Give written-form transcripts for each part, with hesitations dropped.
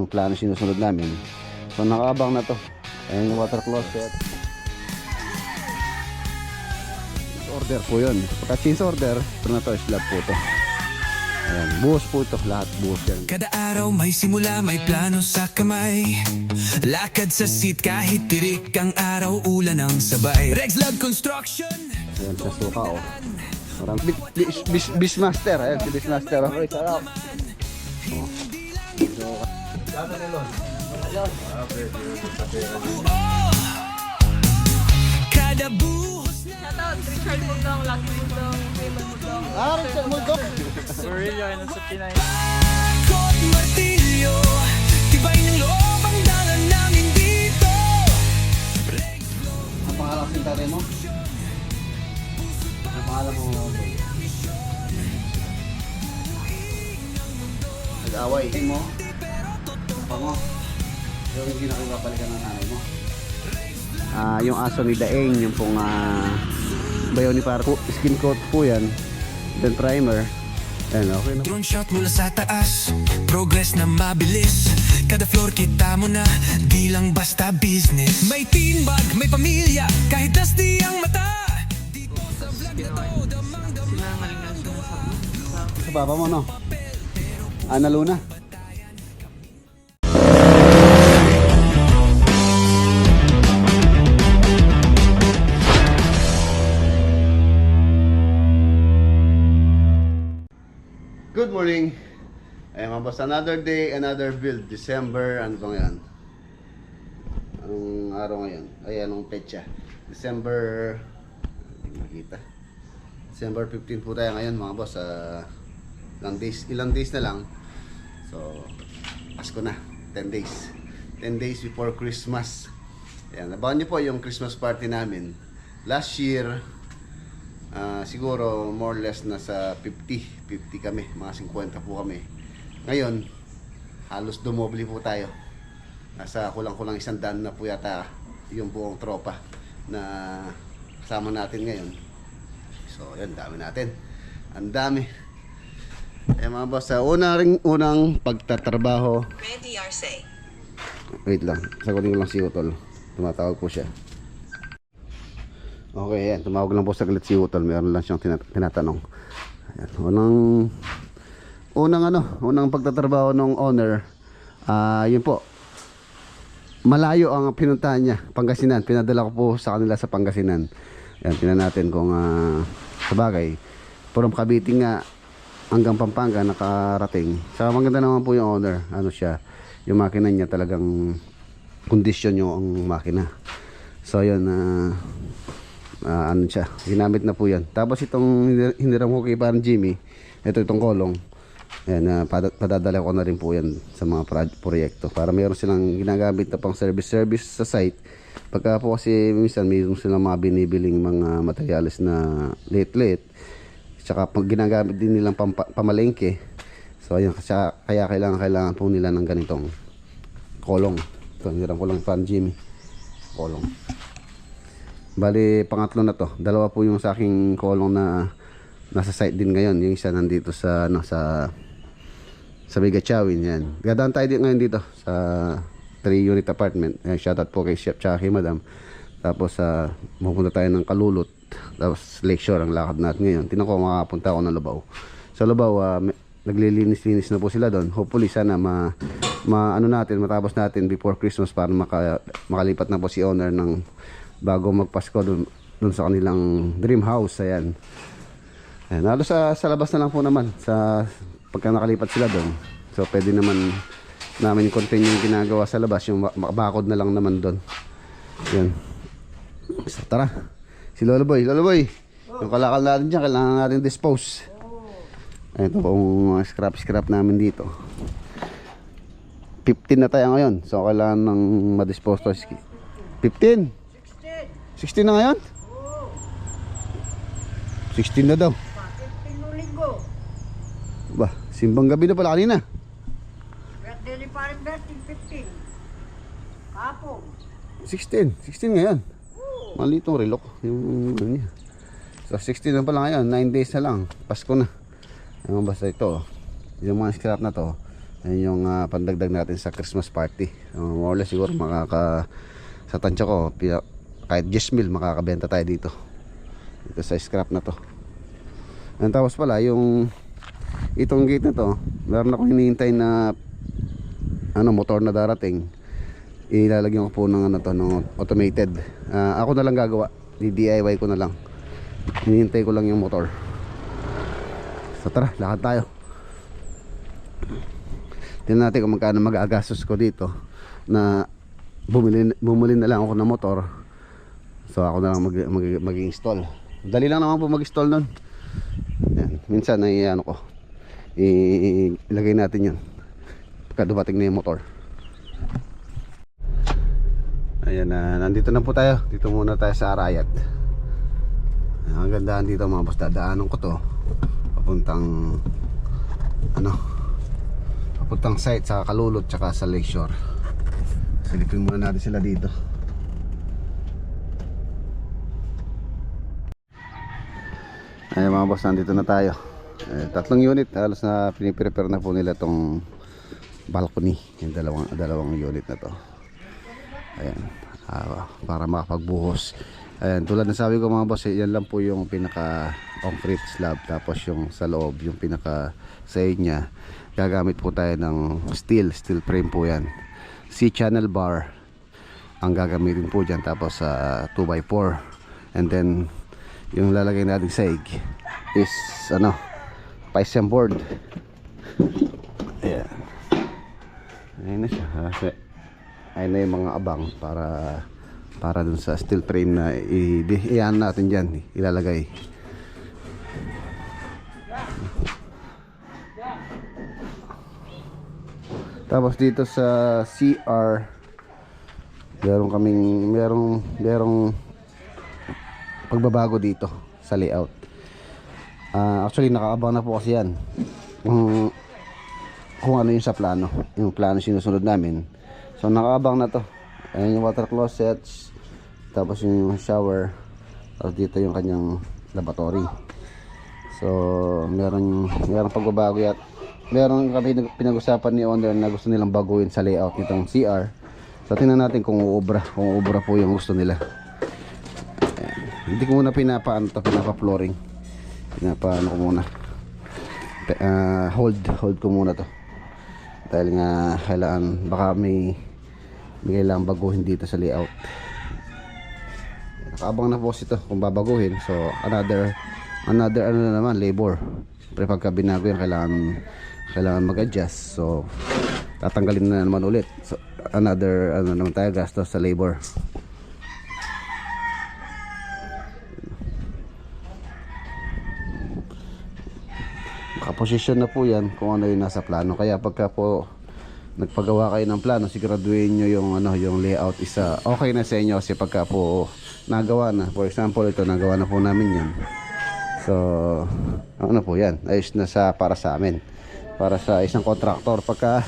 Ang plano sinusunod namin. So nakaabang na to. Ayan yung water closet. Order po yun. Pagka change order, ito na to, slab po to. Ayan, buhos po ito. Lahat buhos yan. Kada araw may simula, may plano sa kamay. Lakad sa seat kahit tirik ang araw, ulan ang sabay. Rexlab Construction. Ayan sa suka oh. Marami. Beastmaster. Ayan si Beastmaster. Okay, sarap. Oh. Kada buhos na Shoutout, Richard Mundong, Lucky Mundong, Raymond Mundong. Richard Mundong. Murillo and sa Pinay. kot martilyo, tibay ng loob ang dalan namin dito. Ang pangalan ng tatay mo? Ang pangalan mo? Nag-away. Tingin mo? Apa mo? Yung hindi na kayo babalikan ng nanay mo? Yung aso ni Daeng, yung pong bayaw ni Parko. Skin coat po yan. Then primer. Ayan, okay na. Drone shot mula sa taas, progress na mabilis. Kada floor kita mo na, di lang basta business. May team bag, may pamilya, kahit nasty ang mata. Dito sa vlog na to, damang-damang. Sinangalingan siya sa Sa baba mo, no? Ana Luna. Good morning. Ay mga boss, another day, another build. December, ano ba ngayon? Anong araw ngayon? Ay, anong petsa? December, hindi makita. December 15 po tayo ngayon mga boss. Ilang days na lang. So, Pasko na. 10 days. 10 days before Christmas. Ayan, nabahan niyo po yung Christmas party namin. Last year, siguro more or less nasa 50 kami, mga 50 po kami. Ngayon, halos dumoble po tayo. Nasa kulang-kulang 100 na po yata yung buong tropa na kasama natin ngayon. So, yan, dami natin. Ang dami. Eh mga boss, unang pagtatrabaho. Randy Arce. Wait lang, sagutin ko lang si Utol. Tumatawag po siya. Okay, yan. Tumawag lang po saglit si Utol. Meron lang siyang tinatanong. Ayan. Unang pagtatrabaho ng owner. Yun po. Malayo ang pinuntahan niya. Pangasinan. Pinadala ko po sa kanila sa Pangasinan. Ayan, tingnan natin kung sabagay. From Cavite nga hanggang Pampanga nakarating. Saka maganda naman po yung owner. Ano siya. Yung makina niya talagang kondisyon yung makina. So yun, ano siya, ginamit na po yan. Tapos itong hiniram ko kay parang Jimmy, itong kolong, ayan, padadala ko na rin po yan sa mga proyekto para mayroon silang ginagamit na pang service sa site. Pagka po kasi minsan mayroon silang mga binibiling mga materials na late tsaka pag ginagamit din nilang pamalengke. So ayun, kaya kailangan po nila ng ganitong kolong. Ito, hiniram ko lang parang Jimmy kolong. Bali, pangatlo na to. Dalawa po yung sa aking kolong na nasa site din ngayon. Yung isa nandito sa Bigachawin. Yan. Gadaan tayo din ngayon dito sa 3-unit apartment. Yan, shoutout po kay Chef tsaka kay Madam. Tapos mapunta tayo ng Kalulot. Tapos Lakeshore ang lakad natin ngayon. Tinan ko makapunta ako ng Lubao. Sa Lubao, naglilinis-linis na po sila doon. Hopefully sana matapos natin before Christmas para makalipat na po si owner ng bago magpasko dun sa kanilang dream house. Ayan. Ayan, halos sa labas na lang po naman sa pagka nakalipat sila dun. So pwede naman namin continue yung ginagawa sa labas, yung bakod na lang naman dun. Ayan. So tara, si Lolo Boy, yung kalakal natin dyan kailangan natin dispose. Ayan, ito pong scrap namin dito. 15 na tayo ngayon, so kailangan ng ma-dispose to. 15? 16 na ngayon? 16 na daw. 15 linggo. Ba, simbang gabi na pala kanina. Birthday ni Paring Berting, 15. Kapong. 16 ngayon. Malitong relok yung ano niya. So 16 na pala ngayon, 9 days na lang. Pasko na. Basta ito, yung mga scrap na to, Yan yung pandagdag natin sa Christmas party. More or less siguro sa tansya ko kahit 10 mil makakabenta tayo dito sa scrap na to. And tapos pala yung itong gate na to, meron akong hinihintay na motor na darating. Ilalagyan ko po ng ng automated. Ako na lang gagawa, DIY ko na lang. Hinihintay ko lang yung motor. So tara, lakad tayo. Tingnan natin kung magkano mag-agastos ko dito na bumili na lang ako ng motor. So ako na lang mag-install. Dali lang naman po mag-install nun. Yan. Minsan ay ilagay natin yan pagka dumating na yung motor. Ayan na, nandito na po tayo. Dito muna tayo sa Arayat. Ang gandahan dito mga boss, dadaanan ko to papuntang papuntang site sa Kalulot tsaka sa Lakeshore. Silipin muna natin sila dito. Ayan mga boss, nandito na tayo. 3 unit, halos na piniprepare na po nila tong balcony. Yung dalawang unit na to. Ayan, para makapagbuhos. Ayan, tulad ng sabi ko mga boss, yan lang po yung pinaka concrete slab. Tapos yung sa loob, yung pinaka side nya, gagamit po tayo ng steel frame po yan. C-channel bar ang gagamitin po dyan. Tapos 2x4. And then yung lalagay natin saig is Piston board. Ayan. Ayan na siya. Ayan na yung mga abang para dun sa steel frame na iyan natin dyan, ilalagay. Tapos dito sa CR merong pagbabago dito sa layout. Actually nakaabang na po kasi yan kung ano yung sa plano, yung plano sinusunod namin. So nakaabang na to. Ayan yung water closets, tapos yung shower, tapos dito yung kanyang lavatory. So meron pagbabago yan. Meron kami pinag-usapan ni owner na gusto nilang baguhin sa layout nitong CR. So tingnan natin kung uubra po yung gusto nila. Hindi ko muna pinapa-flooring. Pinapa-ano ko muna. Hold ko muna to. Dahil nga kailangan, baka may kailangan baguhin dito sa layout. Nakaabang na po ito kung babaguhin. So another naman, labor. Siyempre pagka binago yan, kailangan mag-adjust. So tatanggalin na naman ulit. So another naman tayo gastos sa labor. Nakaposisyon na po yan kung ano yung nasa plano. Kaya pagka po nagpagawa kayo ng plano, siguraduhin nyo yung layout isa okay na sa inyo. Kasi pagka po nagawa na, for example ito, nagawa na po namin yan. So po yan, ayos na para sa amin, para sa isang contractor. Pagka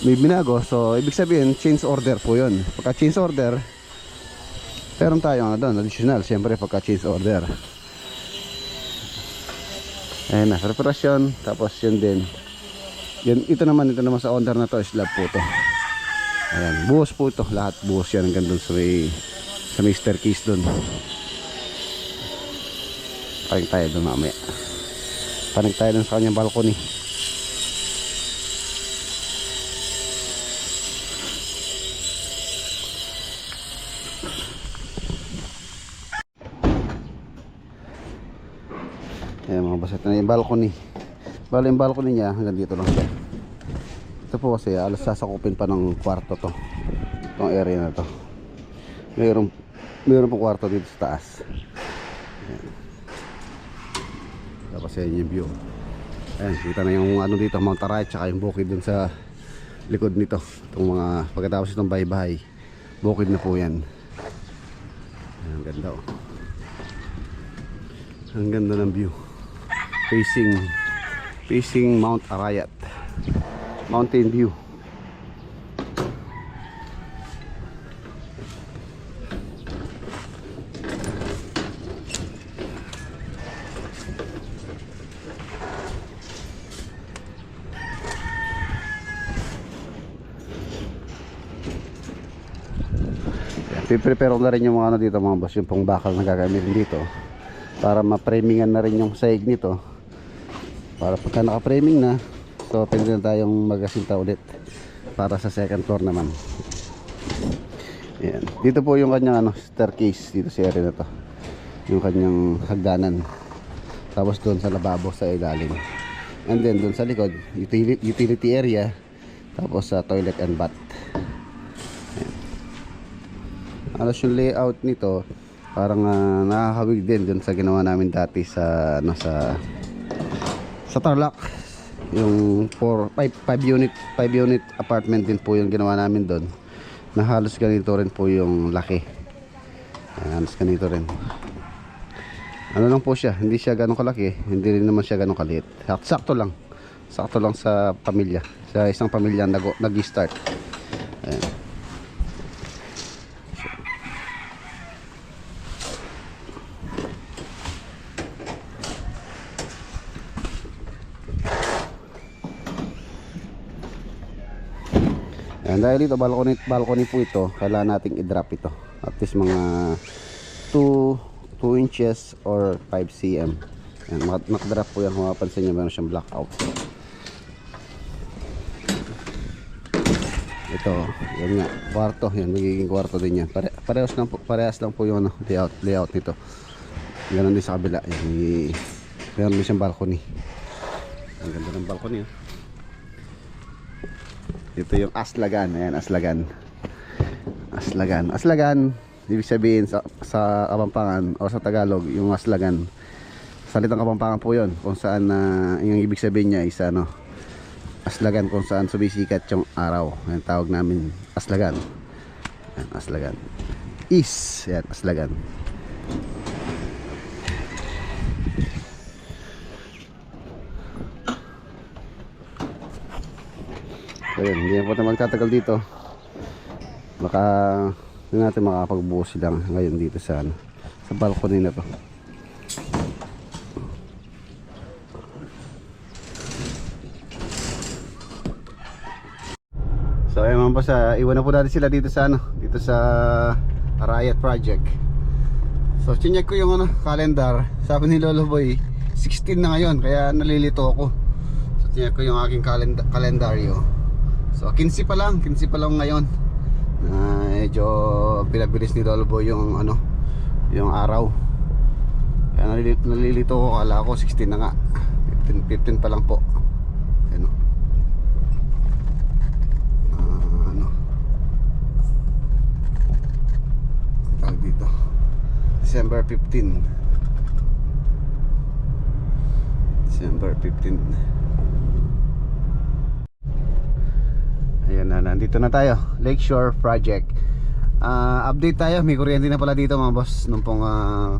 may binago, so ibig sabihin change order po yun. Pagka change order, meron tayo doon additional, siyempre pagka change order. Ayan na, reparasyon. Tapos yun din. Ito naman sa owner na to, slab po to. Ayan, buhos po ito. Lahat buhos yan hanggang dun sa may staircase dun. Paring tayo dun mamaya. Paring tayo dun sa kanyang balcony. Ayan mga boss, ito na yung balcony. Bali yung balcony niya hanggang dito lang siya. Ito po kasi alas sasakupin pa ng kwarto to. Itong area na to. Mayroon po kwarto dito sa taas. Ayan. Tapos yan yung view. Ayan, kita na yung dito, Mount Arayat, tsaka yung bukid dun sa likod nito. Itong pagkatapos itong bahay-bahay, bukid na po yan. Ayan, ang ganda oh. Ang ganda ng view. Facing Mount Arayat, mountain view. Piprepare ko na rin yung mga ano dito mga boss, yung pong bakal na gagamitin dito para ma-framingan na rin yung sahig nito para pagka naka-framing na, so pwede na tayong magasinta ulit para sa second floor naman. Ayan. Dito po yung kanyang ano, staircase dito sa area na to, yung kanyang hagdanan, tapos doon sa lababo sa ilalim, and then doon sa likod utility area, tapos sa toilet and bath. Alas yung layout nito parang nakakawig din dun sa ginawa namin dati sa ano sa Tarlac, yung 5 unit apartment din po yung ginawa namin doon, na halos ganito rin po yung laki. Ayan, halos ganito rin. Ano lang po siya, hindi siya ganong kalaki, hindi rin naman siya ganong kaliit, sakto lang sa pamilya, sa isang pamilya nag-start. Ayan. Ayan, dahil dito balcony po ito, kailangan nating i-drop ito at least mga 2 inches or 5 cm. Ayan, nakadrop po yan. Kung mapapansin nyo, meron siyang blackout. Ito, yan nga, kwarto, yan, magiging kwarto din yan. Parehas lang po yung ano, layout nito. Ganon din sa kabila. Meron din siyang balcony. Ang ganda ng balcony. Ito yung aslagan. Ayan, aslagan. Ibig sabihin sa Kapampangan o sa Tagalog, yung aslagan, salitang Kapampangan po yun, kung saan yung ibig sabihin niya is ano, aslagan, kung saan sumisikat yung araw. Ayan, tawag namin aslagan. Ayan, aslagan. Ayan, aslagan. So yun, hindi na po tayo magtatagal dito. Baka hindi natin makapagbuhos lang ngayon dito sa balcony na to. So ayun po, iwan na po natin sila dito sa dito sa Riot Project. So chinek ko yung calendar. Sabi ni Lolo Boy 16 na ngayon, kaya nalilito ako. So chinek ko yung aking kalendaryo. So 15 pa lang ngayon. Medyo pinabilis ni Lolo Boy yung yung araw. Kaya nalilito ko, kala ko 16 na nga. 15 pa lang po. Ano? Tawag dito. December 15. Ayan na, nandito na tayo, Lakeshore Project. Update tayo, may kuryente na pala dito mga boss. Nung pong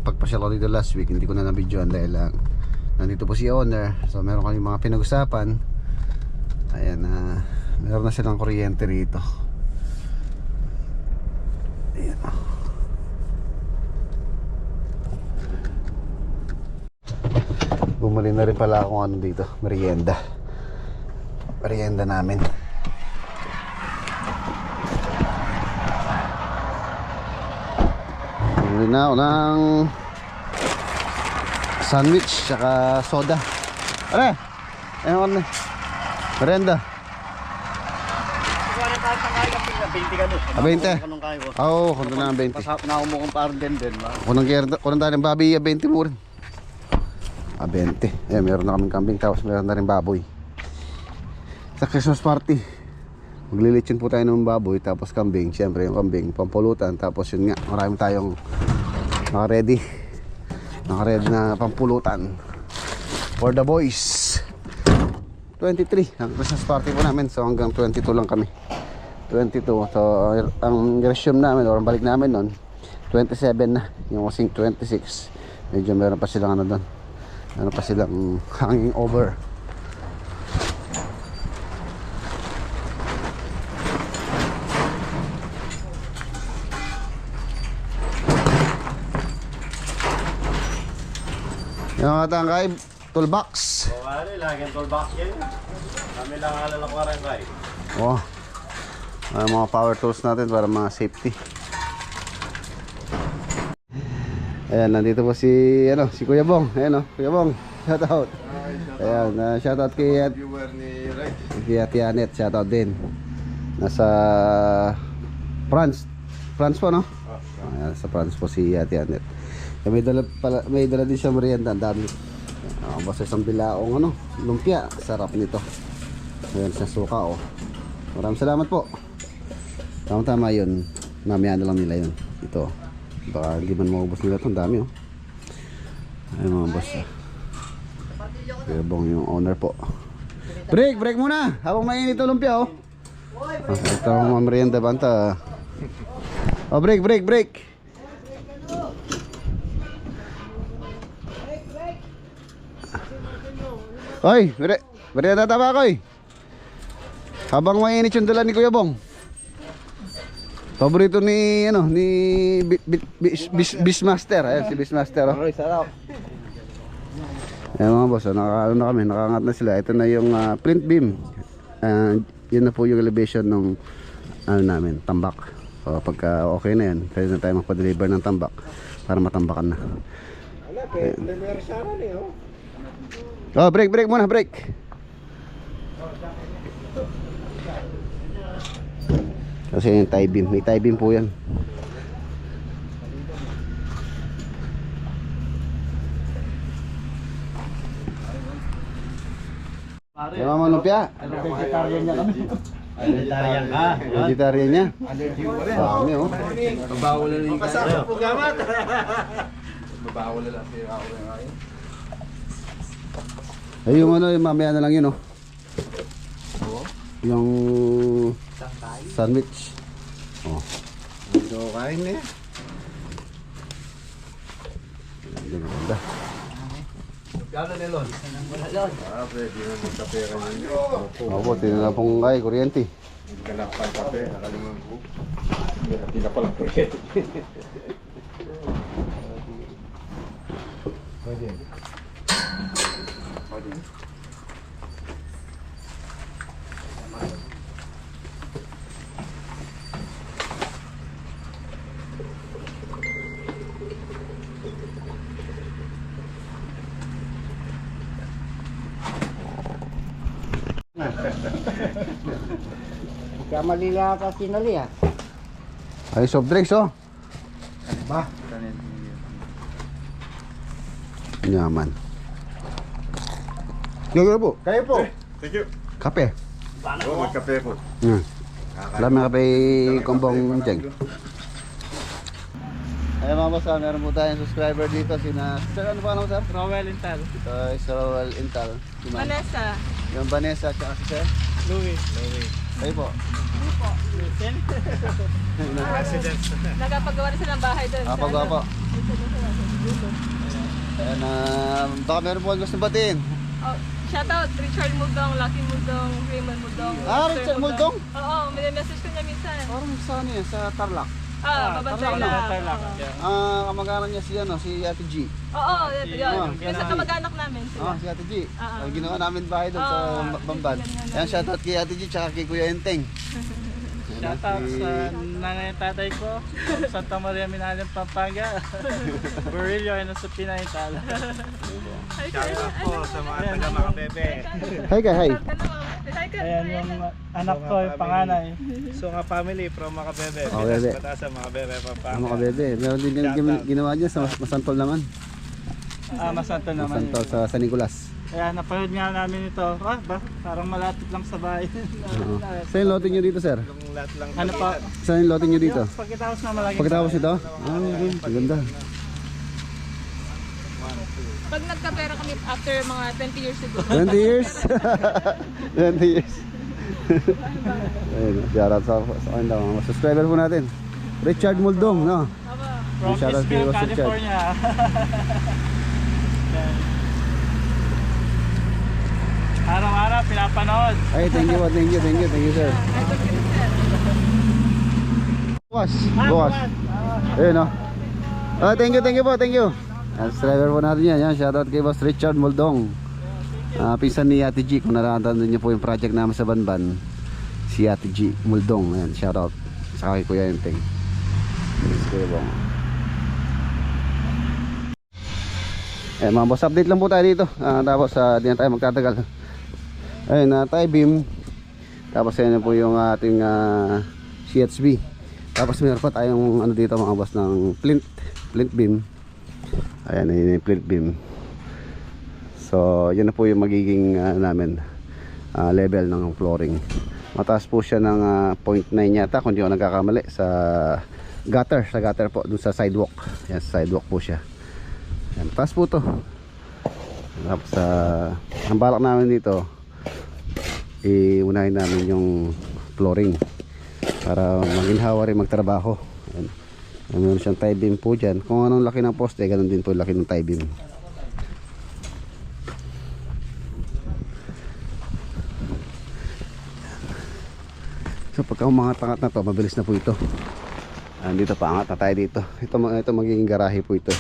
pagpasyal ko dito last week, hindi ko na nabidyoan dahil nandito po si owner. So meron kami mga pinag-usapan. Ayan, meron na silang kuryente rito. Ayan. Bumili na rin pala akong dito, merienda namin. Bumili na ako ng sandwich saka soda. Ano? Ayun, merienda. 20? Oo, kung na ng 20. Pasap na mo kung parang din. Kung tayo ng babi, 20 mo rin. 20. Meron na kaming kambing, tapos meron na rin baboy. Sa Christmas party, maglilitsin po tayo ng baboy, tapos kambing. Siyempre yung kambing, pampulutan. Tapos yun nga, marami tayong naka-ready na pampulutan for the boys. 23 ang Christmas party po namin. So hanggang 22 lang kami. 22. So ang resume namin, or ang balik namin nun 27 na. Yung kasing 26, medyo meron pa silang doon, meron pa silang hanging over. Yung mga tangkay, toolbox. Wala, lagyan toolbox yan. Kami lang alala ko rin kayo. Oh, mga power tools natin para mga safety. Ayan, nandito po si Kuya Bong. Ayan Kuya Bong. Shout out. Ayan, shout out kay Ate Anet, shout out din. Nasa France. France po, no? Ayan, sa France po si Ate Anet. May dala din siya merienda, ang dami. Basta isang bilaong lumpia, sarap nito. Ayan, sa suka Maraming salamat po. Tama yun. Mamaya na lang nila yun. Ito. Baka hindi man maubos nila ito. Ang dami Ayun mga boss. Kuya Bong yung owner po. Break muna. Habang mainit ang lumpia ito ang mga merienda banta. Break. Oy, merienda tama ko Habang mainit yung dala ni Kuya Bong. Paborito ni Beastmaster. Ayan si Beastmaster. Ay, sarap. Ayan mga boss, nakaangat na sila. Ito na yung print beam. Yun na po yung elevation ng namin, tambak. So pagka okay na yan, pwede na tayo magpa-deliver ng tambak para matambakan na. Break muna, break. Kasi yung tie beam, may tie beam po yan. Yung mga lumpia. Vegetarian niya kami. Vegetarian ka? Vegetarian niya. Dami Babawal na yung kasama po gamat. Babawal na lang siya ako rin ngayon. Ay yung yung mamaya na lang yun Yung sandwich. Ito kain eh. Ganda. Gano'n nilon? Pwede na magkapera ninyo. Opo, tinala pong kuryente. Kalakpan kape, nakalimutan ko. Hindi na pala kuryente. Kamalila ka sinali Ay, soft drinks Ba? Yaman. Gagawin po. Kayo po. Thank you. Kape. Oo, magkape po. Alam na kape kombong dyan. Ay mga boss, meron po tayong subscriber dito. Sir, ano pa naman sir? Rowell Intal. Ito ay Sir Rowell Intal. Si Ma'am. Vanessa. Yung Vanessa at si Sir. Louis. Kayo po. Nagpagawa na silang bahay doon. Pagawa po. Ayan, baka meron po gusto batiin. Shoutout, Richard Muldong, Lucky Muldong, Raymond Muldong. Richard Muldong? Oo, may message ko niya minsan. Parang saan yan? Sa Tarlac. Mabantay lang. Kamag-anak niya si Ate G. Oo, yun. Yung sa kamag-anak namin sila. Si Ate G. Ang ginawa namin bahay doon sa Bamban. Ayan, shoutout kay Ate G tsaka kay Kuya Enteng. Shoutout sa nanay at tatay ko. Santa Maria Minalim, Pampanga. Burillo ay nasa Pinay-Tal. Shoutout po sa mga taga mga bebe. Hi guys, hi. Ayan yung anak ko, yung panganay. So nga family from mga bebe. Oh, bebe. Batasan mga bebe Pampanga. Ano ka bebe? Meron din ginawa niya sa Masantol naman. Masanto naman. Masantol sa San Nicolas. Kaya napanood nga namin ito. Parang malapit lang sa bahay. Saan yung lote nyo dito sir? Yung lahat lang. Ano pa? Saan yung lote nyo dito? Pagkatapos na malaging Pagkatapos ito? Maganda. Pag nagkapera kami after mga 20 years ago. 20 years? 20 years. Ayun, shoutout sa kanya mga subscriber po natin. Richard Muldong, no? from Shoutout kay Eastville, Boss Richard. California. Araw-araw pinapanood. Ay, thank you sir. Bukas. Ayun, no? Thank you. Subscriber po natin yan. Shoutout kay Boss Richard Muldong. Pinsan ni Ate G. Kung naranasan niyo po yung project namin sa Banban, si Ate G Muldong. Ayan, shoutout. Sa kay Kuya Enteng. Kuya Bong. Mga boss, update lang po tayo dito. Tapos di na tayo magtatagal. Ayun, tie beam. Tapos yan po yung ating CHB. Tapos meron pa tayong ano dito mga boss ng flint beam. Ayan, yun yung flint beam. So yun na po yung magiging namin level ng flooring. Mataas po siya ng 0.9 yata kung di ako nagkakamali sa gutter po dun sa sidewalk. Yan, sa sidewalk po siya. Yan, taas po to. Tapos ang balak namin dito iunahin namin yung flooring para maginhawa rin magtrabaho. Yan. Meron siyang tie beam po dyan. Kung anong laki ng poste, ganun din po yung laki ng tie beam. So pagka umangat na to, mabilis na po ito. Dito paangat na tayo dito. Ito magiging garahe po ito.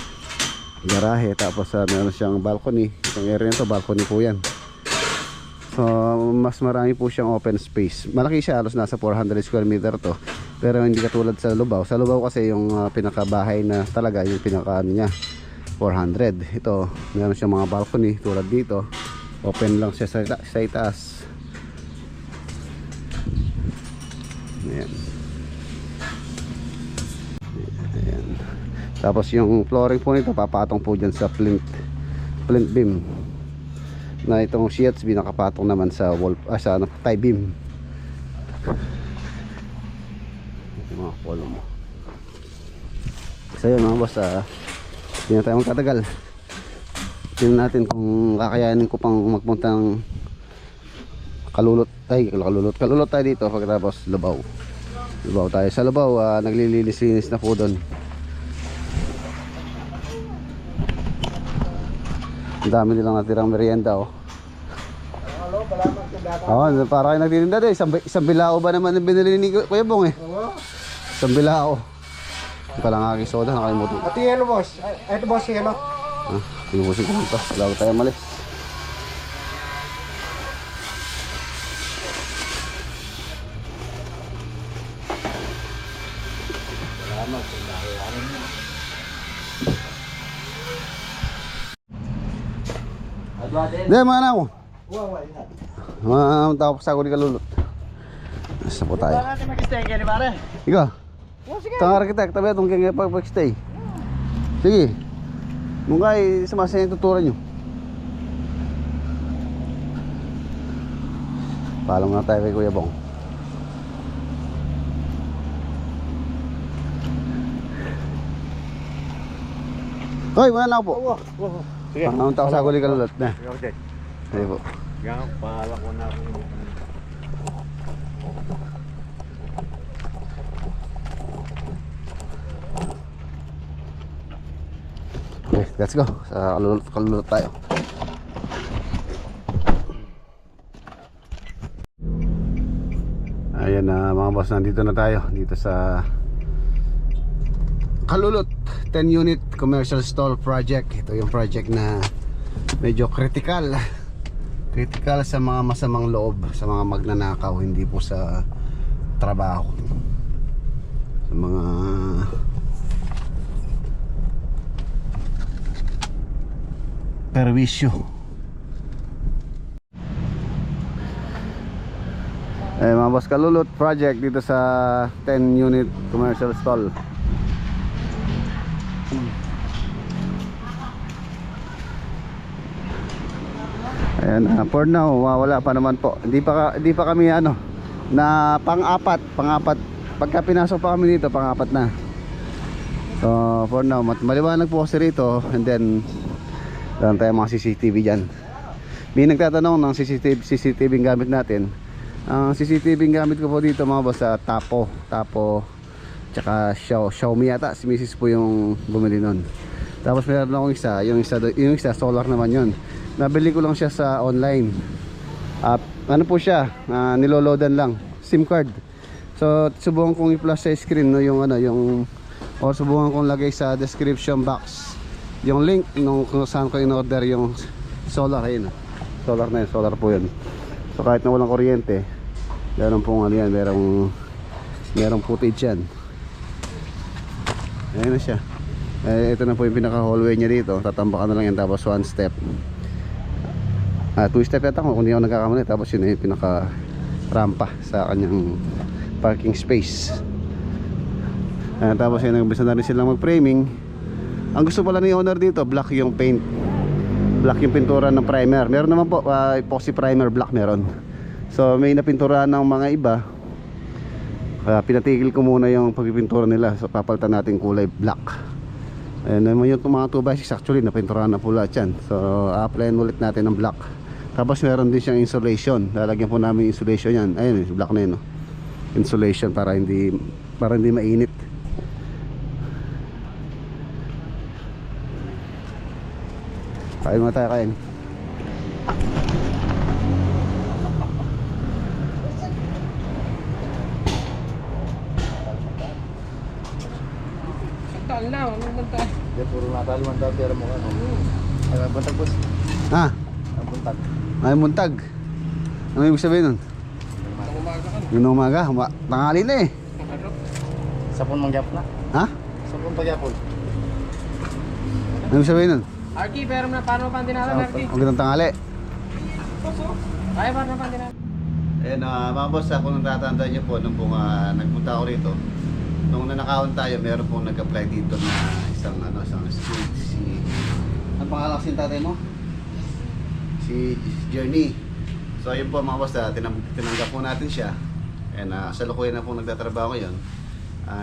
Garahe, tapos meron siyang balcony. Itong area nito, balcony po yan. So mas marami po siyang open space. Malaki siya, halos nasa 400 square meter to. Pero hindi katulad sa Lubao. Sa Lubao kasi yung pinakabahay na talaga, yung pinaka ano niya, 400. Ito, meron siyang mga balcony tulad dito. Open lang siya sa itaas. Ayan. Ayan. Tapos yung flooring po nito papatong po dyan sa flint beam. Na itong CHB nakapatong naman sa wall, sa tie beam. Yung mga column. So yun mga boss, hindi na tayo magtatagal. Tingnan natin kung kakayanin ko pang magpunta ng Kalulot tayo dito pagkatapos Lubao tayo sa Lubao. Naglilinis-linis na po doon. Ang dami nilang natirang merienda para kayo nagtitinda doon. Isang bilao ba naman ang binili ni Kuya Bong isang bilao. Yung palang aking soda nakalimutan. Ito yelo boss. Ito boss yelo. Pinubusin ko ito bago tayo malis. Hindi, mga anak ko. Mga tao sa ako di kalulot. Nasa po tayo. Ikaw? Tangar kita, katabi itong kaya pag-stay. Sige. Nung kayo, sumasaya yung tuturan nyo. Paalam na tayo kay Kuya Bong. Hoy, mga anak po. Sige. Ang tao sa ako di kalulot na. Okay. Sige po. Yan, pahala ko na ako. Okay, let's go. Sa kalulot tayo. Ayan na mga boss, nandito na tayo. Dito sa Kalulot 10 unit commercial stall project. Ito yung project na medyo critical sa mga masamang loob, sa mga magnanakaw, hindi po sa trabaho, sa mga perwisyo. Mga boss, Kalulot project dito sa 10 unit commercial stall. Ayan, for now wala pa naman po. Hindi pa kami na pang-apat. Pagka pinasok pa kami dito, pang-apat na. So for now maliwanag po kasi rito, and then lang tayo mga CCTV dyan. May nagtatanong ng CCTV yung gamit natin. Ang CCTV yung gamit ko po dito mga boss, Tapo tsaka Xiaomi yata. Si Mrs. po yung bumili nun. Tapos meron akong isa, yung isa solar naman yun. Nabili ko lang siya sa online. Ano po siya, niloloadan lang, SIM card. So subukan kong i-flash sa screen or subukan kong lagay sa description box yung link kung saan ko in-order yung solar. Ayun, solar na yun, solar po yun. So kahit na walang kuryente, meron pong merong footage yan. Ayun na siya. Ito na po yung pinaka hallway niya dito. Tatambakan na lang yan, tapos 1 step. 2 step yata kung hindi ako nagkakamali. Tapos yun yung pinaka rampa sa kanyang parking space. Tapos yun, nagbisa na rin silang mag-framing. Ang gusto pala ni owner dito, black yung paint, black yung pintura ng primer. Meron naman po epoxy primer black meron. So may napintura ng mga iba. Pinatigil ko muna yung pagpipintura nila. So papalitan natin kulay black. Ayan naman yung mga 2x6 actually napinturahan na pula yan. So applyan ulit natin ng black. Tapos meron din siyang insulation. Lalagyan po namin insulation yan. Ayun, black na yun, no? Insulation para hindi mainit. Kain mo tayo, kain. Saan lang, anong banta? Hindi, puro natalman daw, pero mo ano. Ay, mabuntag boss. Ha? Mabuntag. Ay, muntag. Ano ibig sabihin nun? Yung umaga, tanghali na eh. Sapon mangyap na. Ha? Sapon pagyapon. Ano ibig sabihin nun? Arki, pero na paano pa dinalan, Arki? Ang gandang tanghali. Ay, paano pa dinalan? Ayun, mga boss, kung natatandaan niyo po, nung nagpunta ako rito, nung nanakawan tayo, meron pong nag-apply dito na isang street. Ang pangalan kasi tatay mo? Si Journey. So ayun po mga boss, tinanggap po natin siya. And sa lukuyan na po nagtatrabaho ngayon.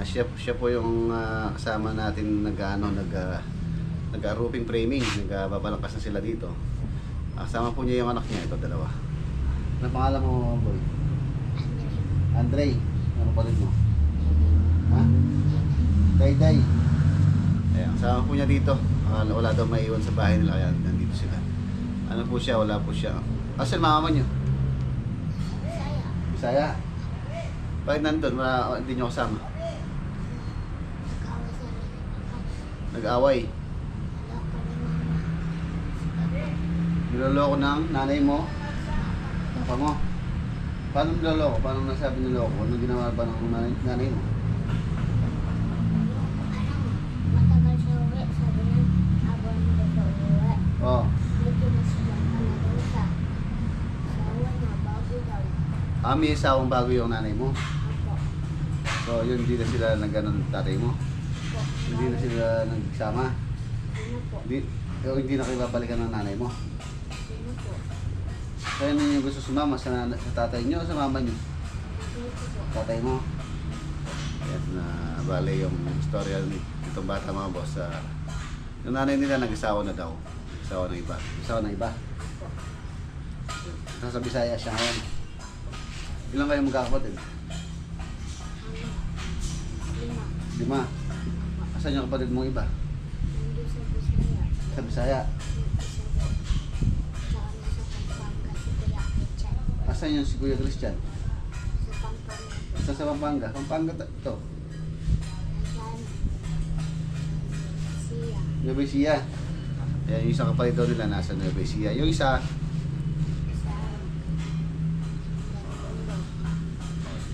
Siya po yung kasama natin nag-roofing framing. Nagbabalangkas na sila dito. Kasama po niya yung anak niya, ito dalawa. Ano pangalan mo, boy? Andre. Ano pa rin mo? Ha? Day. Ayan, kasama po niya dito. Wala daw maiwan sa bahay nila, kaya nandito sila. Ano po siya, wala po siya. Asan mama niyo? Bisaya. Bakit nandun? Hindi niyo kasama? Nag-away. Niloloko ng nanay mo? Papa mo? Paano niloloko? Paano nasabi niloloko? Ano ginawa ba ng nanay mo? Matagal siya uwi, sabi niya, habang hindi siya uwi. Oo. Dito na sila panagay sa asawa niya, bago daw. May isawang bago yung nanay mo. Ako, So yun, hindi na sila nag-ano ng tatay mo. po. Hindi na sila nagsama. Ano po? Hindi na kayo babalikan ng nanay mo. Sino po? Kaya ninyo gusto sumama sa tatay nyo o sa mama nyo? Dito po. Tatay mo. Ayan na bale yung istorya nitong bata mga boss. Yung nanay nila nag-isawa na daw. Isawa ng iba. Isawa ng iba. Nasa Bisaya siya ngayon. Ilan kayo magkakapatid? 5. 5. Asan yung kapatid mong iba? Nandun sa Bisaya. Sa Bisaya. Tsaka nasa Pampanga si Kuya Richard. Asan yung si Kuya Christian? Sa Pampanga. Asan sa Pampanga? Pampanga ito. Nasaan? Siya. Nueva Ecija. Ayan, yung isang kapatid daw nila nasa Nueva Ecija. Yung isa,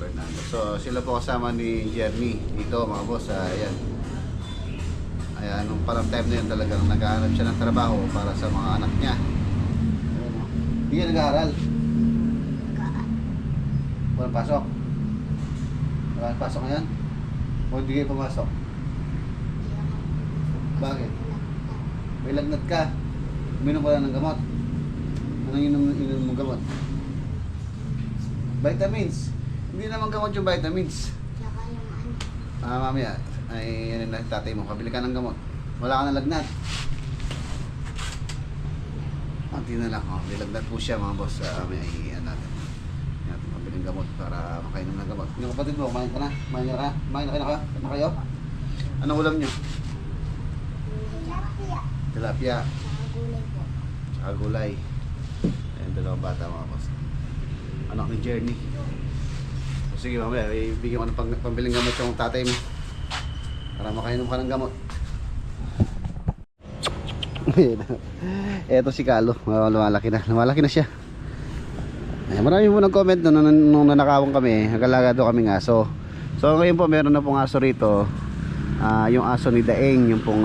Fernando. So sila po kasama ni Jeremy dito mga boss. Ayan. Ayan, nung parang time na yun talagang naghahanap siya ng trabaho para sa mga anak niya. Ayan, oh. Hindi ka nag-aaral. Walang pasok. Walang pasok ngayon? O hindi kayo pumasok? Bakit? May lagnat ka. Uminom ka lang ng gamot. Anong inom mong gamot? Vitamins. Hindi naman gamot yung vitamins. Tsaka yung ano. Mamaya, ay ano na tatay mo, kabili ka ng gamot. Wala ka ng lagnat. Kunti na lang, may lagnat po siya mga boss. May iyan natin. Natin pabiling gamot para makainom ng gamot. Yung kapatid mo, kumain ka na? Kumain ka na? Kumain na kayo? Ano kayo? Anong ulam nyo? Tilapia. Tsaka gulay po. Tsaka gulay. Ayan, dalawang bata mga boss. Anak ni Journey. So, sige mamaya, ibigyan ko ng pambiling gamot yung tatay mo. Para makainom ka ng gamot. Eto si Kalo. Lumalaki na. Lumalaki na siya. Ayan, marami po nag-comment nung nanakawan kami. Nagalaga daw kami ng aso. So ngayon po meron na pong aso rito. yung aso ni Daeng, yung pong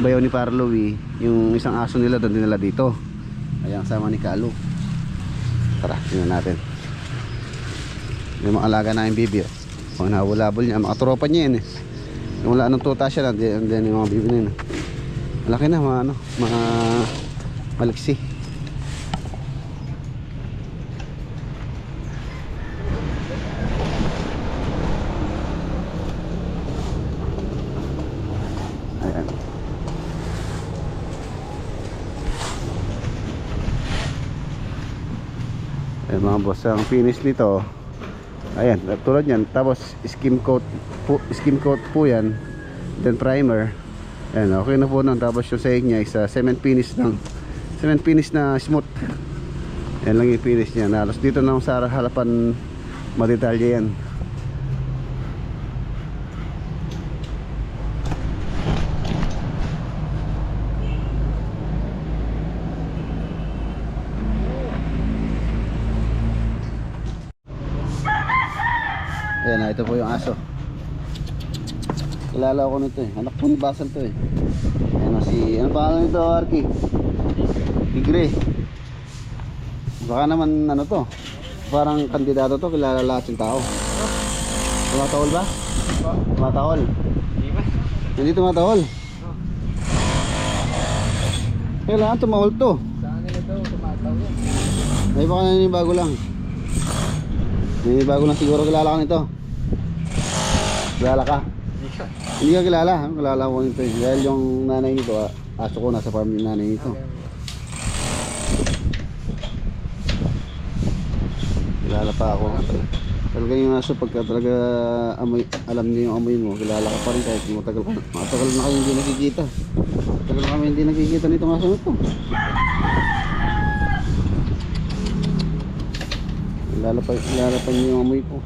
bayaw ni Para Louie, yung isang aso nila doon dinala dito. Ayan, sama ni Kalu. Tara, tingnan natin. Yung mga alaga na yung bibi. Pag nahulabol niya, makatropa niya yun eh. Yung wala anong tuta siya lang, then yung mga bibi na yun. Malaki na, mga ano, mga maliksi. Ayan. Ayan mga boss, ang finish nito, ayan, tulad yan. Tapos skim coat po yan. Then primer. Ayan, okay na po nun. Tapos yung sahig niya is cement finish lang. Cement finish na smooth. Ayan lang yung finish niya. Halos dito na sa harapan madetalye yan. Ayan, ito po yung aso. Kilala ko nito eh. Anak po ni Basal to eh. Ayan, ano pangalan nito, Arky? Tigre. Baka naman ano to, parang kandidato to, kilala lahat yung tao. Tumatahol ba? Tumatahol? Hindi tumatahol. Kailangan tumahol to. Saan nila daw tumataw yan? Ay baka naninibago lang. Naninibago lang siguro, kilala ka nito. Kilala ka? Hindi ka kilala, kilala ko nito eh. Dahil yung nanay nito, aso ko nasa farm yung nanay nito. Kilala pa ako. Talaga yung aso, pagka talaga amoy, alam niyo yung amoy mo, kilala ka pa rin kahit matagal na kayo hindi nakikita. Matagal na kami hindi nakikita nitong aso nito. Kilala pa niyo yung amoy ko.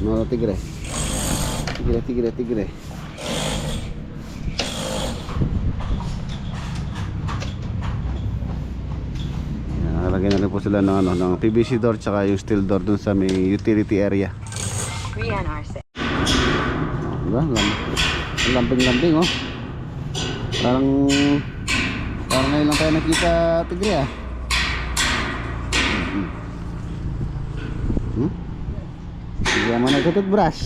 No, tigre. Tigre. Nakalagay na rin po sila ng, ng PVC door tsaka yung steel door dun sa may utility area. Diba? Lambing oh. Parang ngayon lang tayo nakita tigre ah. Hindi naman nagtututbrush.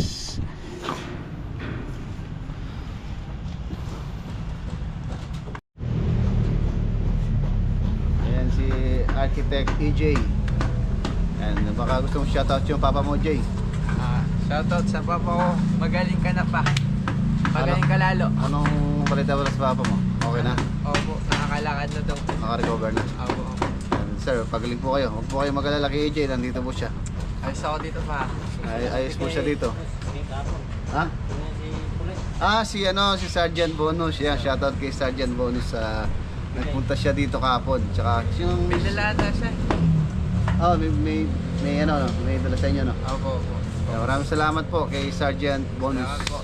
Ayan si Architect EJ. And baka gusto mong shoutout yung papa mo, Jay. Shoutout sa papa ko. Magaling ka na pa. Magaling ka lalo. Anong balita mo sa papa mo? Okay na? Opo, nakakalakad na daw. Naka-recover na? Opo. And sir, pagaling po kayo. Huwag po kayo mag-alala kay EJ. Nandito po siya. Ayos ako dito pa. Ayos po siya dito. Ha? Si Sergeant Bonus. Yeah, shoutout kay Sergeant Bonus. Nagpunta siya dito kahapon. Tsaka yung May lalata siya. oh, may dala sa inyo, no? Opo. Maraming salamat po kay Sergeant Bonus. Salamat po.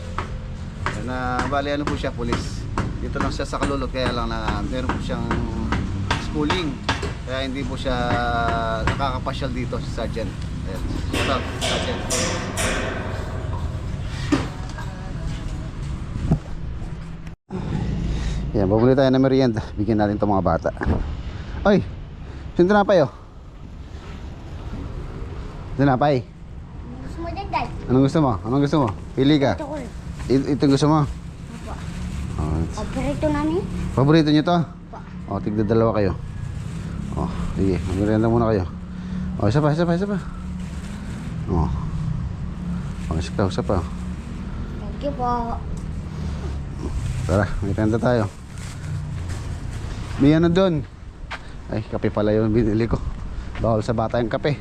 Bali ano po siya, pulis. Dito lang siya sa Kalulot, kaya lang na meron po siyang schooling. Kaya hindi po siya nakakapasyal dito si Sergeant. Ayan. Shout out, Sergeant. Yan, bumili tayo ng merienda. Bigyan natin itong mga bata. Oy, sintinapay oh. Sintinapay. Gusto mo dyan, Dad? Anong gusto mo? Pili ka. Ito ko. Ito gusto mo? Opo. Oh, Paborito namin? paborito nyo to? O, tigda dalawa kayo. O, sige, merienda muna kayo. O, isa pa. O, isa pa. Thank you po. Tara, merienda tayo. May ano doon? Ay, kape pala yung binili ko. Bawal sa bata yung kape.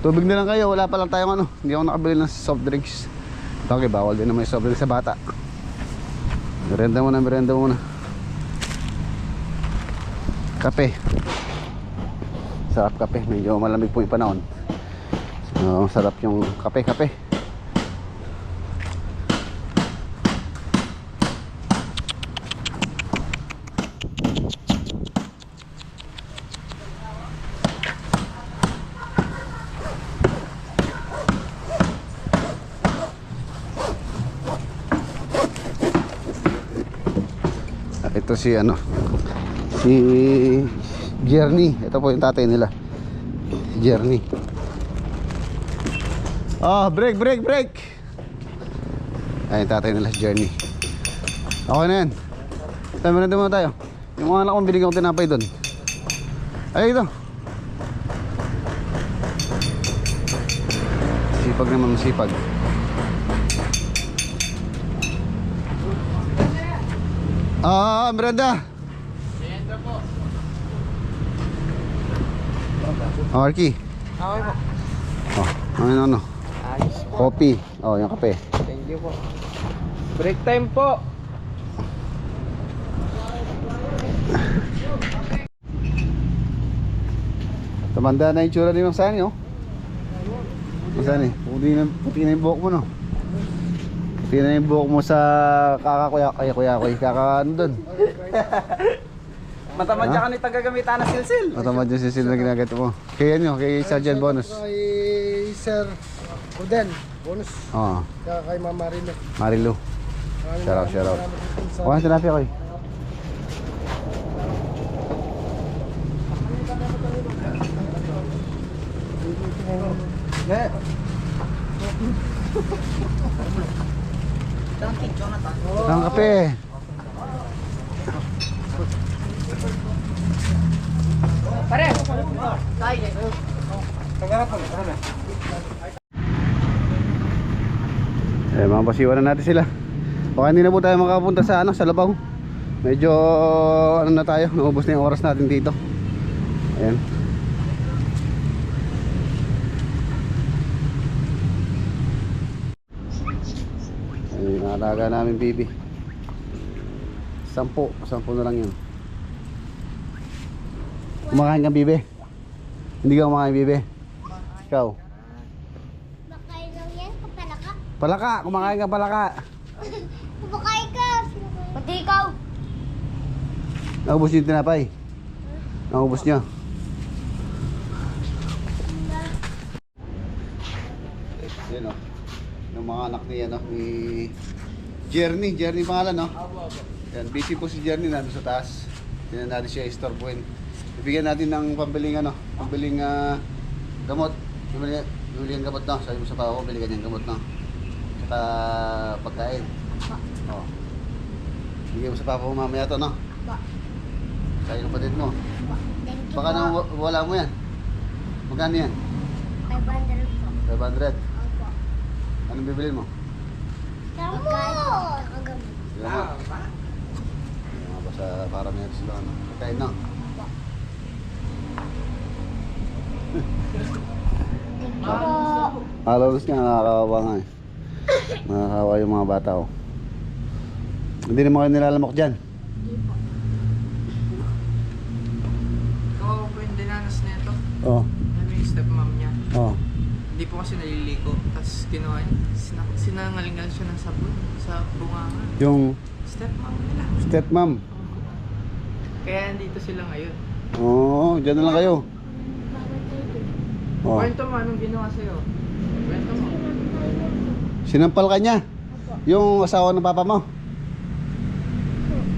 Tubig na lang kayo, wala pa lang tayong hindi ako nakabili ng soft drinks. Okay, bawal din naman yung soft drinks sa bata. Merienda muna. Kape. Sarap kape, medyo malamig po yung panahon. So, sarap yung kape. Ito si ano, si Jerny. Ito po yung tatay nila, Jerny. Break. Ay, yung tatay nila si Jerny. Okay na yan. Tayo muna tayo. Yung mga anak kong binigyan ko tinapay doon. Ay, ito. Sipag naman, masipag. Brenda. Arky. Okay po. Ano? Ayos po. Coffee. Yung kape. Thank you po. Break time po. Tumanda na yung tsura ni Mang Sani, oh. Mang Sani, puti na yung buhok mo, no? Puti na yung buhok mo sa kakakuya-kuya-kuy. Ano doon? Matamad ka ni tagagamitan na silsil. Matamad yung sisil na ginagat mo. Kay Sergeant Bonus. Kay Sir Uden, bonus. Oo. Kaya kay Mama Rino. Marilu. Shout out. Kuha sa napi ako, eh. Ang kape. Pare. Mga pasiwan na natin sila. Baka hindi na po tayo makapunta sa sa Labaw. Medyo na tayo, naubos na yung oras natin dito. Ayan. Ayan yung alaga namin, Bibi. 10 na lang yun. Kumakain ka, Bibi? Hindi ka kumakain, Bibi? Ikaw? Bakain lang yan, kapalaka. Palaka, kumakain ka palaka. Bakain ka. Pati ikaw. Naubos yung tinapay. Naubos nyo. Yan o. Yung mga anak ni Jerny pangalan, no? Yan, busy po si Jerny nandun sa taas. Tingnan natin siya istorbuhin. Ibigyan natin ng pambiling gamot. Bibili ng gamot, no? Sabi mo sa pao ko, bili ka niyang gamot, no? Tsaka pagkain. Oh. Bigyan mo sa papa mo mamaya to, no? Sa'yo ng kapatid mo. Thank you Baka nang wala mo yan. Magkano yan? 500 po. 500. Opo. Anong bibilin mo? Gamot. Kakagamot. Gamot. Mga basta para meron sila ano. Pagkain, no? Thank you po. Halos nga nakakawa nga, eh. Nakakawa yung mga bata, oh. Hindi naman kayo nilalamok dyan. Ikaw po yung dinanas na ito. Oo. Ano yung stepmom niya? Oo. Hindi po kasi naliligo. Tapos ginawa niya. Sinangalingal siya ng sabon sa bungangan. Yung Stepmom nila. stepmom. Kaya andito sila ngayon. Oo, dyan na lang kayo. Oo. Kwento mo, anong ginawa sa'yo? Kwento mo. Sinampal ka niya. Yung asawa ng papa mo.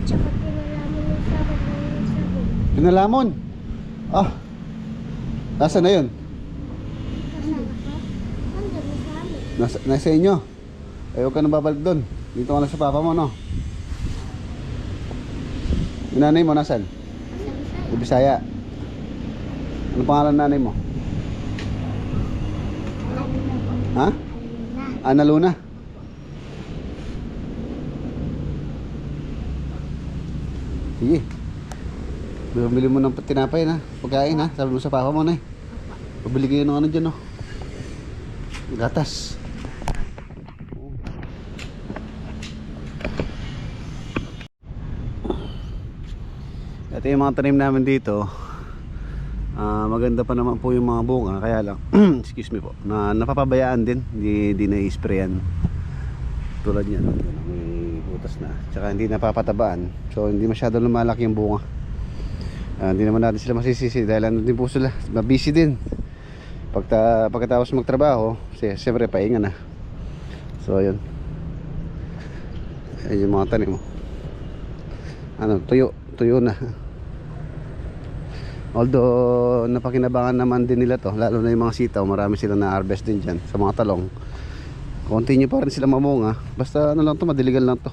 Tsaka pinalaman yung sabat ng sabon. Pinalamon. Ah. Nasaan na yun? Kasama ko. Nandun na sa amin. Nasa inyo. Eh, huwag ka na babalik doon. Dito ka lang sa papa mo, no? Yung nanay mo, nasaan? Sa Bisaya. Ano pangalan ng nanay mo? Ha? Ana Luna. Sige. Bumili mo ng tinapay na, pagkain ha. Sabi mo sa papa mo na eh. Pabili kayo ng ano dyan, no? Gatas. Ito yung mga tanim namin dito. Maganda pa naman po yung mga bunga, kaya lang excuse me po, na napapabayaan din, hindi na-sprayan tulad niyan, may butas na, tsaka hindi napapatabaan, so hindi masyado lumalaki yung bunga. Hindi naman natin sila masisisi dahil ano din po sila, busy din pagkatapos magtrabaho, siyempre pahinga na. So ayun, ayun yung mga tanim mo. tuyo na. Although napakinabangan naman din nila to, lalo na yung mga sitaw, marami sila na harvest din dyan sa mga talong. Continue pa rin sila mamunga, basta ano lang to, madiligal lang to.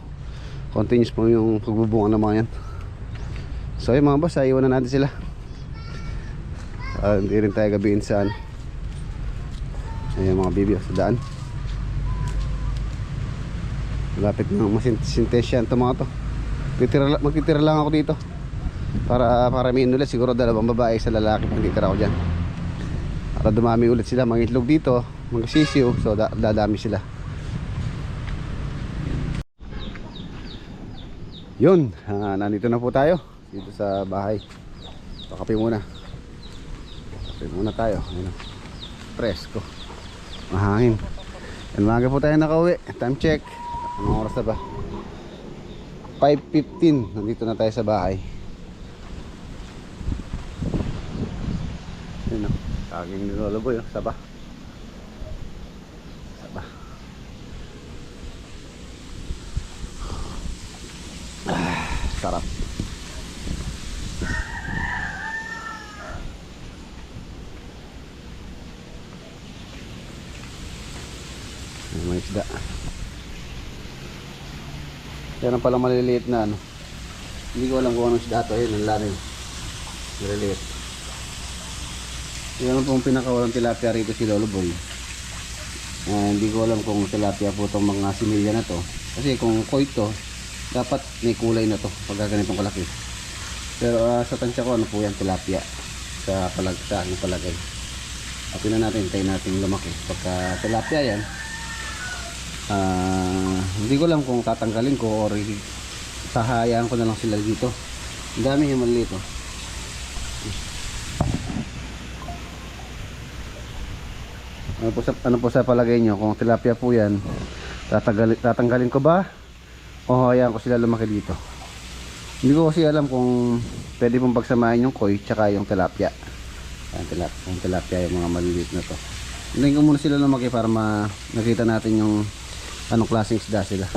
Continuous po yung pagbubunga ng mga yan. So yung mga boss, iwan na natin sila. Hindi rin tayo gabihin sa ayun mga bibyo sa daan. Malapit na masintesyan ito mga to. Magtitira lang ako dito para paramihin ulit. Siguro 2 babae sa lalaki pang titira ko dyan para dumami ulit sila. Mga itlog dito, mga sisiw, so dadami sila. Yun, nandito na po tayo dito sa bahay. Kape muna tayo. Ayun, presko, mahangin. Umaga po tayo nakauwi. Time check, anong oras na ba? 5:15. Nandito na tayo sa bahay. Ayun o, saging ni Lolo Boy, saba. Sarap. May isda. Yan ang palang maliliit na ano. Hindi ko alam kung anong isda ito. Ayun, ang lalim. Maliliit. Yan ang pong pinakawalang tilapia rito si Lolo Boy. Hindi ko alam kung tilapia po itong mga similya na to. Kasi kung koi to, dapat may kulay na to pagka ganitong kalaki. Pero sa tansya ko, ano po yan, tilapia. Sa aking palagay. Apin na natin, tayo natin lumaki. Pagka tilapia yan, hindi ko alam kung tatanggalin ko or sahayaan ko na lang sila dito. Ang dami yung maliliit oh. Ano po sa palagay nyo? Kung tilapia po yan, tatanggalin ko ba o hayaan ko sila lumaki dito? Hindi ko kasi alam kung pwede pong pagsamahin yung koi tsaka yung tilapia. Yung tilapia, yung mga maliliit na to. Hindi ko muna sila lumaki para nakita natin yung anong klaseng isda sila.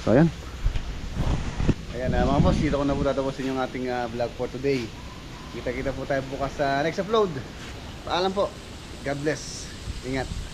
So ayan. Ayan mga boss, dito ko na po tatapusin yung ating vlog for today. Kita-kita po tayo bukas sa next upload. Paalam po. God bless. Ingat.